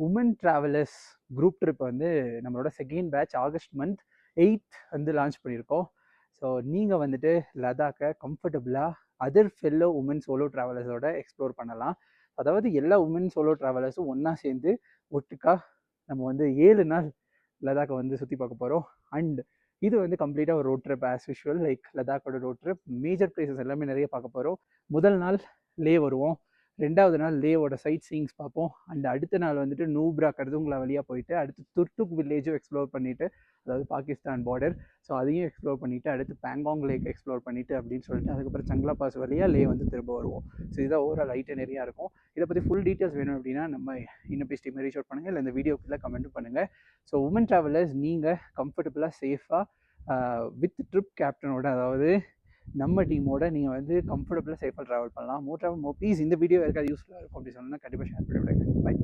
Woman travellers group trip வந்து நம்மளோட second batch August month 8th வந்து லான்ச் பண்ணியிருக்கோம். ஸோ நீங்கள் வந்துட்டு லடாக்கை கம்ஃபர்டபுளாக அதர் ஃபெல்லோ உமன் சோலோ ட்ராவலர்ஸோட எக்ஸ்ப்ளோர் பண்ணலாம். அதாவது எல்லா உமன் சோலோ ட்ராவலர்ஸும் ஒன்றா சேர்ந்து ஒட்டுக்கா நம்ம வந்து 7 நாள் லடாக்கை வந்து சுற்றி பார்க்க போகிறோம். அண்ட் இது வந்து கம்ப்ளீட்டாக ஒரு road trip as usual. Like லடாக்கோட ரோட் ட்ரிப் மேஜர் பிளேசஸ் எல்லாமே நிறைய பார்க்க போகிறோம். முதல் நாள் லே வருவோம், 2வது நாள் லேவோட சைட் சீயிங்ஸ் பார்ப்போம். அண்ட் அடுத்த நாள் வந்துட்டு நூப்ரா கர்துங்களா வழியாக போயிட்டு அடுத்து துர்துக் வில்லேஜும் எக்ஸ்ப்ளோர் பண்ணிவிட்டு, அதாவது பாகிஸ்தான் பார்டர், ஸோ அதையும் எக்ஸ்ப்ளோர் பண்ணிவிட்டு அடுத்து பேங்காங் லேக் எக்ஸ்ப்ளோர் பண்ணிவிட்டு அப்படின்னு சொல்லிட்டு அதுக்கப்புறம் சங்லா பாஸ் வழியாக லே வந்து திரும்ப வருவோம். ஸோ இதுதான் ஓவரால் ஐட்டனரியா இருக்கும். இதை பற்றி ஃபுல் டீட்டெயில்ஸ் வேணும் அப்படின்னா நம்ம இன்னும் பேசி மாதிரி ரீச் அவுட் பண்ணுங்கள், இல்லை இந்த வீடியோக்குள்ளே கமெண்ட் பண்ணுங்கள். ஸோ உமன் ட்ராவலர்ஸ் நீங்கள் கம்ஃபர்டபுளாக சேஃபாக வித் ட்ரிப் கேப்டனோட, அதாவது நம்ம டீமோட நீங்கள் வந்து கம்ஃபர்டபுளாக சேஃபாக ட்ராவல் பண்ணலாம். மோர் ட்ராவல் மோர் ப்ளீஸ். இந்த வீடியோ யாருக்காவது யூஸ்ஃபுல்லாக இருக்கும் அப்படின்னு சொன்னால் கண்டிப்பாக ஷேர் பண்ணி விடுங்க. பை.